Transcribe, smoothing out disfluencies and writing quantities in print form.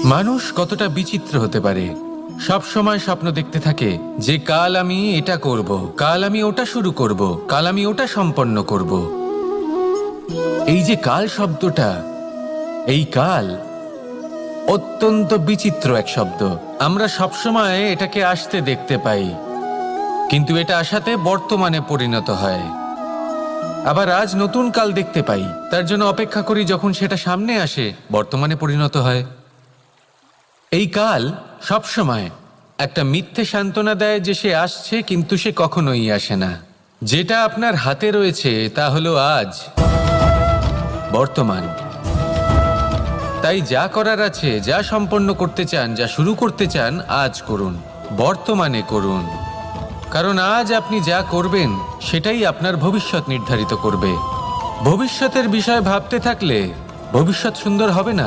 মানুষ কতটা বিচিত্র হতে পারে। সব সময় স্বপ্ন দেখতে থাকে যে কাল আমি এটা করব, কাল আমি ওটা শুরু করব, কাল আমি ওটা সম্পন্ন করব। এই যে কাল শব্দটা, এই কাল অত্যন্ত বিচিত্র এক শব্দ। আমরা সবসময় এটাকে আসতে দেখতে পাই, কিন্তু এটা আসাতে বর্তমানে পরিণত হয়। আবার আজ নতুন কাল দেখতে পাই, তার জন্য অপেক্ষা করি যখন সেটা সামনে আসে বর্তমানে পরিণত হয়। এই কাল সবসময় একটা মিথ্যে সান্ত্বনা দেয় যে সে আসছে, কিন্তু সে কখনোই আসে না। যেটা আপনার হাতে রয়েছে তা হলো আজ, বর্তমান। তাই যা করার আছে, যা সম্পন্ন করতে চান, যা শুরু করতে চান, আজ করুন, বর্তমানে করুন। কারণ আজ আপনি যা করবেন সেটাই আপনার ভবিষ্যৎ নির্ধারিত করবে। ভবিষ্যতের বিষয় ভাবতে থাকলে ভবিষ্যৎ সুন্দর হবে না।